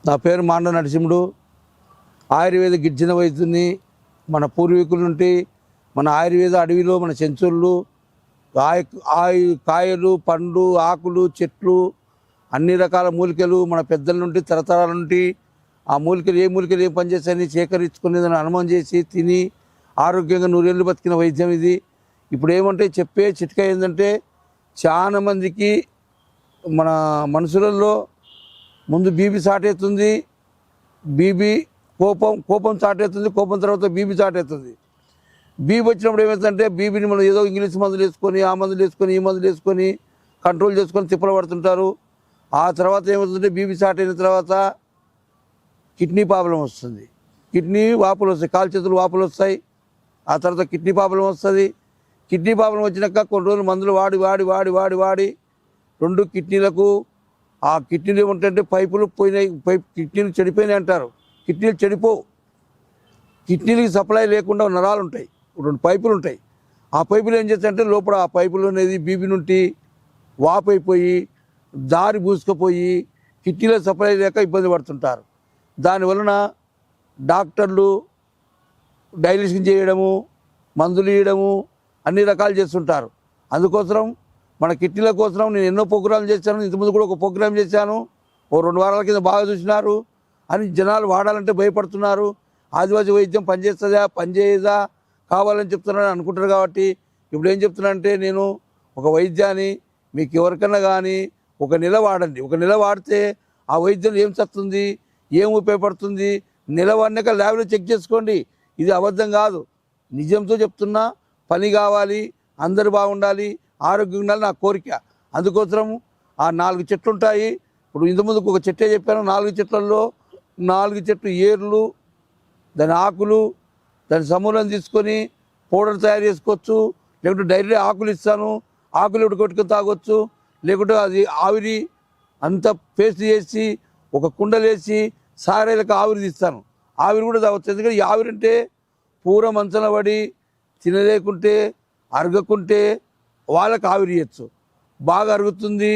నా పేరు మాండ నరసింహుడు. ఆయుర్వేద గిరిజన వైద్యుని. మన పూర్వీకుల నుండి మన ఆయుర్వేద అడవిలో మన చెంచుళ్ళు కాయలు, పండ్లు, ఆకులు, చెట్లు, అన్ని రకాల మూలికలు మన పెద్దల నుండి తరతరాల నుండి ఆ మూలికలు ఏ పనిచేస్తాయని సేకరించుకునేదని అనుమానం చేసి తిని ఆరోగ్యంగా నూరేళ్ళు బతికిన వైద్యం ఇది. ఇప్పుడు ఏమంటే చెప్పే చిట్కా ఏంటంటే, చాలా మందికి మన మనుషులలో ముందు బీపీ స్టార్ట్ అవుతుంది, కోపం స్టార్ట్ అవుతుంది, కోపం తర్వాత బీపీ స్టార్ట్ అవుతుంది. బీపీ వచ్చినప్పుడు ఏమవుతుందంటే, బీపీని మనం ఏదో ఇంగ్లీష్ మందులు వేసుకొని ఆ మందులు వేసుకొని ఈ మందులు వేసుకొని కంట్రోల్ చేసుకొని తిప్పలు పడుతుంటారు. ఆ తర్వాత ఏమవుతుందంటే, బీపీ స్టార్ట్ అయిన తర్వాత కిడ్నీ ప్రాబ్లం వస్తుంది, కిడ్నీ వాపులు వస్తాయి, కాలు చేతులు వాపులు వస్తాయి. ఆ తర్వాత కిడ్నీ ప్రాబ్లం వస్తుంది. కిడ్నీ ప్రాబ్లం వచ్చినాక కొన్ని రోజులు మందులు వాడి రెండు కిడ్నీలకు ఆ కిడ్నీలు ఏమంటే పైపులు పోయినాయి, కిడ్నీలు చెడిపోయినాయి అంటారు. కిడ్నీలు చెడిపోవు. కిడ్నీలకి సప్లై లేకుండా నరాలు ఉంటాయి, రెండు పైపులు ఉంటాయి. ఆ పైపులు ఏం చేస్తాయంటే లోపల ఆ పైపులు అనేది బీపీ నుండి వాపు అయిపోయి దారి పూసుకుపోయి కిడ్నీలో సప్లై లేక ఇబ్బంది పడుతుంటారు. దానివలన డాక్టర్లు డైలిసిస్ చేయడము, మందులు ఇవ్వడము అన్ని రకాలు చేస్తుంటారు. అందుకోసం మన కిడ్నీల కోసం నేను ఎన్నో ప్రోగ్రాంలు చేశాను. ఇంతకుముందు కూడా ఒక ప్రోగ్రాం చేశాను, ఓ 2 వారాల కింద బాగా చూసినారు అని జనాలు వాడాలంటే భయపడుతున్నారు. ఆదివాసీ వైద్యం పనిచేస్తుందా పనిచేయదా కావాలని చెప్తున్నారని అనుకుంటారు. కాబట్టి ఇప్పుడు ఏం చెప్తున్నానంటే, నేను ఒక వైద్యాన్ని మీకు ఎవరికన్నా కానీ ఒక నెల వాడండి. ఒక నెల వాడితే ఆ వైద్యం ఏం చేస్తుంది, ఏం ఉపయోగపడుతుంది, నెల వాడినాక ల్యాబ్లో చెక్ చేసుకోండి. ఇది అబద్ధం కాదు, నిజంతో చెప్తున్నా. పని కావాలి, అందరు బాగుండాలి, ఆరోగ్యంగా ఉండాలి నా కోరిక. అందుకోసం ఆ 4 చెట్లు ఉంటాయి. ఇప్పుడు ఇంతకుముందుకు ఒక చెట్టే చెప్పాను. 4 చెట్లలో 4 చెట్లు ఏర్లు, దాని ఆకులు, దాని సమూలం తీసుకొని పౌడర్ తయారు చేసుకోవచ్చు. లేకుంటే డైరెక్ట్ ఆకులు ఇస్తాను, ఆకులు కొట్టుకొని తాగొచ్చు. లేకుంటే అది ఆవిరి అంతా పేస్ట్ చేసి ఒక కుండలేసి సారేలకు ఆవిరి తీస్తాను, ఆవిరి కూడా తాగొచ్చు. ఎందుకంటే ఈ ఆవిరి అంటే పూర మంచన పడి తినలేకుంటే అరగకుంటే వాళ్ళకి ఆవిరి ఇవ్వచ్చు. బాగా అరుగుతుంది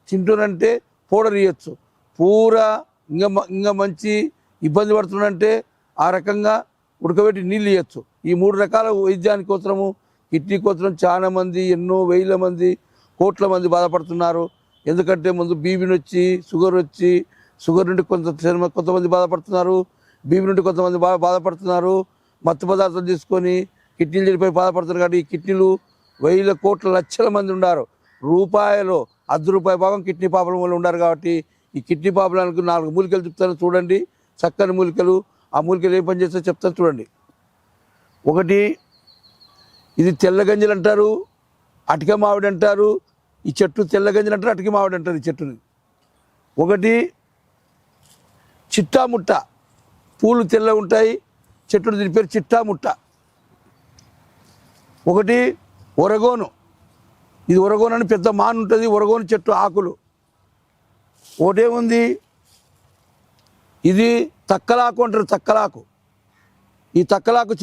తింటున్నంటే పౌడర్ ఇవ్వచ్చు. పూరా ఇంకా మంచి ఇబ్బంది పడుతుందంటే ఆ రకంగా ఉడకబెట్టి నీళ్ళు ఇవ్వచ్చు. ఈ 3 రకాల వైద్యానికి కోసము కిడ్నీ కోసం చాలా మంది, ఎన్నో వేల మంది, కోట్ల మంది బాధపడుతున్నారు. ఎందుకంటే ముందు బీపీ వచ్చి షుగర్ నుండి కొంతమంది బాధపడుతున్నారు, బీపీ నుండి కొంతమంది బాధపడుతున్నారు. మత్తు పదార్థాలు తీసుకొని కిడ్నీలు చెడిపోయి బాధపడుతున్నారు. కాబట్టి ఈ కిడ్నీలు వేల కోట్ల లక్షల మంది ఉన్నారు. రూపాయలు ₹10 భాగం కిడ్నీ ప్రాబ్లం వల్ల ఉన్నారు. కాబట్టి ఈ కిడ్నీ ప్రాబ్లానికి 4 మూలికలు చెప్తాను చూడండి, చక్కని మూలికలు. ఆ మూలికలు ఏం పని చేస్తారో చెప్తాను చూడండి. ఒకటి, ఇది తెల్లగంజలు అంటారు, అటిక మామిడి అంటారు. ఈ చెట్టు తెల్లగంజలు అంటారు, అటిక మామిడి అంటారు ఈ చెట్టుని. ఒకటి చిట్టాముట్ట, పూలు తెల్ల ఉంటాయి, చెట్టు దీని పేరు చిట్టాముట్ట. ఒకటి ఒరగోను, ఇది ఒరగోను అని పెద్ద మాను ఉంటుంది, ఒరగోను చెట్టు ఆకులు. ఒకటేముంది, ఇది తక్కలాకు అంటారు, తక్కలాకు. ఈ తక్కలాకు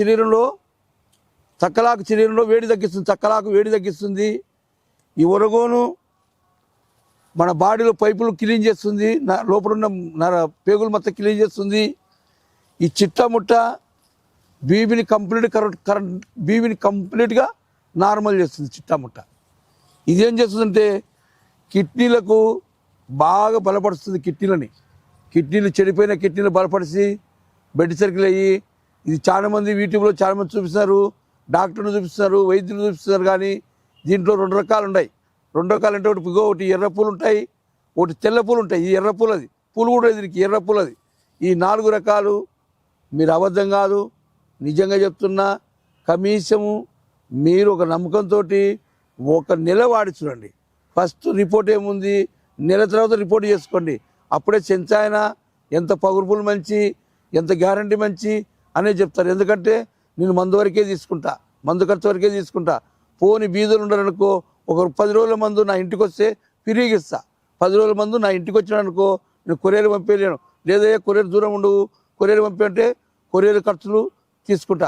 శరీరంలో వేడి తగ్గిస్తుంది, తక్కలాకు వేడి తగ్గిస్తుంది. ఈ ఒరగోను మన బాడీలో పైపులు క్లీన్ చేస్తుంది, లోపల ఉన్న పేగులు మొత్తం క్లీన్ చేస్తుంది. ఈ చిట్టముట్ట బీపీని కంప్లీట్గా నార్మల్ చేస్తుంది చిట్టముట్ట. ఇదేం చేస్తుందంటే కిడ్నీలకు బాగా బలపరుస్తుంది. కిడ్నీలు చెడిపోయిన కిడ్నీలు బలపరిచి బెడ్ సర్కిల్ అయ్యి, ఇది చాలామంది యూట్యూబ్లో చాలామంది చూపిస్తున్నారు, డాక్టర్లు చూపిస్తున్నారు, వైద్యులు చూపిస్తున్నారు. కానీ దీంట్లో 2 రకాలు ఉన్నాయి. 2 రకాలు అంటే ఒకటి ఎర్ర పూలు ఉంటాయి, ఒకటి తెల్ల పూలు ఉంటాయి. ఈ ఎర్ర పూలు అది పూలు కూడా దీనికి ఎర్ర పూలు అది. ఈ 4 రకాలు మీరు అబద్ధం కాదు, నిజంగా చెప్తున్నా. కనీసము మీరు ఒక నమ్మకంతో ఒక నెల వాడి చూడండి. ఫస్ట్ రిపోర్ట్ ఏముంది, నెల తర్వాత రిపోర్ట్ చేసుకోండి. అప్పుడే చెంచాయన ఎంత పవర్ఫుల్ మంచి, ఎంత గ్యారంటీ మంచి అనేది చెప్తారు. ఎందుకంటే నేను మందు వరకే తీసుకుంటా, మందు ఖర్చు వరకే తీసుకుంటా. పోని బీదులు ఉండరనుకో, ఒక 10 రోజుల మందు నా ఇంటికి వస్తే ఫ్రీగా ఇస్తా. 10 రోజుల మందు నా ఇంటికి వచ్చినానుకో నేను కొరియర్ పంపేయలేను. లేదా కొరియర్ దూరం ఉండవు, కొరియర్ పంపే కొరియర్ ఖర్చులు తీసుకుంటా,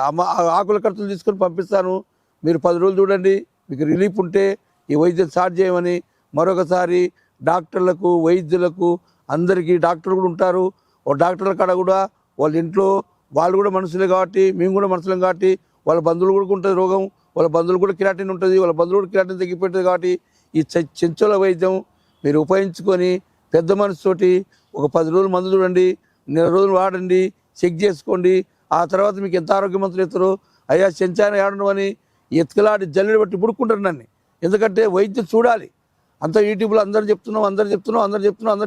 ఆకుల ఖర్చులు తీసుకొని పంపిస్తాను. మీరు 10 రోజులు చూడండి, మీకు రిలీఫ్ ఉంటే ఈ వైద్యం స్టార్ట్ చేయమని మరొకసారి డాక్టర్లకు, వైద్యులకు అందరికీ, డాక్టర్లు కూడా ఉంటారు, ఓ డాక్టర్ల కాడ కూడా వాళ్ళ ఇంట్లో వాళ్ళు కూడా మనుషులే కాబట్టి మేము కూడా మనుషులం కాబట్టి వాళ్ళ బంధువులు కూడా ఉంటుంది రోగం, వాళ్ళ బంధువులు కూడా కిరాటిన్ ఉంటుంది, వాళ్ళ బంధువులు కూడా కిరాటిన్ తగ్గిపోతుంది. కాబట్టి ఈ చెంచోల వైద్యం మీరు ఉపయోగించుకొని పెద్ద మనసుతోటి ఒక 10 రోజులు మందు చూడండి, నెల రోజులు వాడండి, చెక్ చేసుకోండి. ఆ తర్వాత మీకు ఎంత ఆరోగ్యవంతులు ఎత్తారో అయ్యా చెంచాన ఏడను అని ఎత్తుకలాడి జల్లెడ బట్టి పుడుకుంటారు నన్ను. ఎందుకంటే వైద్యం చూడాలి. అంతా యూట్యూబ్లో అందరు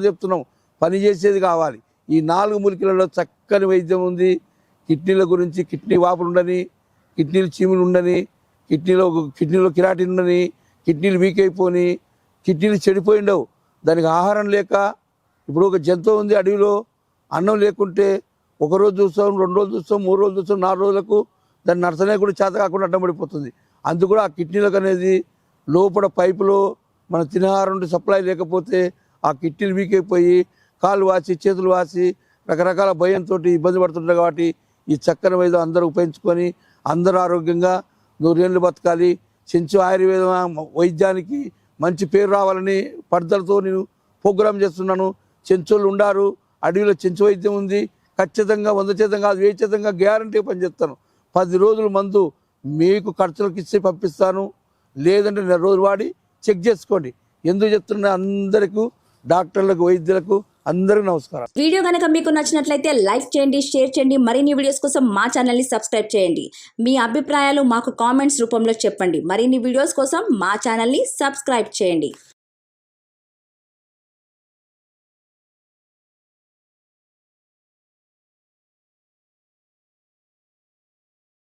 చెప్తున్నాం. పని చేసేది కావాలి. ఈ 4 మూలికలలో చక్కని వైద్యం ఉంది. కిడ్నీల గురించి కిడ్నీ వాపులు ఉండని, కిడ్నీలు చీములు ఉండని, కిడ్నీలో కిరాటిన్ ఉండని, కిడ్నీలు వీక్ అయిపోయి, కిడ్నీలు చెడిపోయిండవు. దానికి ఆహారం లేక ఇప్పుడు ఒక జంతువు ఉంది అడవిలో, అన్నం లేకుంటే 1 రోజు చూస్తాం, 2 రోజులు చూస్తాం, 3 రోజులు చూస్తాం, 4 రోజులకు దాన్ని నడసనే కూడా చేత కాకుండా అడ్డం పడిపోతుంది. అందుకు కూడా ఆ కిడ్నీలకు అనేది లోపల పైపులో మన తినహారం సప్లై లేకపోతే ఆ కిడ్నీలు వీక్ అయిపోయి కాళ్ళు వాసి చేతులు వాసి రకరకాల భయంతో ఇబ్బంది పడుతుంటారు. కాబట్టి ఈ చక్కని వైద్యం అందరూ ఉపయోగించుకొని అందరూ ఆరోగ్యంగా 100 ఏళ్ళు బతకాలి. చెంచు ఆయుర్వేద వైద్యానికి మంచి పేరు రావాలని పద్ధతులతో నేను ప్రోగ్రాం చేస్తున్నాను. చెంచోళ్ళు ఉండారు, అడవిలో చెంచు వైద్యం ఉంది. ఖచ్చితంగా 100% కాదు, 1000% గ్యారంటీ పని చేస్తాను. 10 రోజులు మందు మీకు ఖర్చులకు ఇచ్చి పంపిస్తాను. లేదంటే నెల రోజులు వాడి చెక్ చేసుకోండి. ఎందుకు చెప్తున్నా అందరికీ, డాక్టర్లకు, వైద్యులకు అందరికీ నమస్కారం. వీడియో కనుక మీకు నచ్చినట్లయితే లైక్ చేయండి, షేర్ చేయండి. మరిన్ని వీడియోస్ కోసం మా ఛానల్ని సబ్స్క్రైబ్ చేయండి. మీ అభిప్రాయాలు మాకు కామెంట్స్ రూపంలో చెప్పండి. మరిన్ని వీడియోస్ కోసం మా ఛానల్ని సబ్స్క్రైబ్ చేయండి.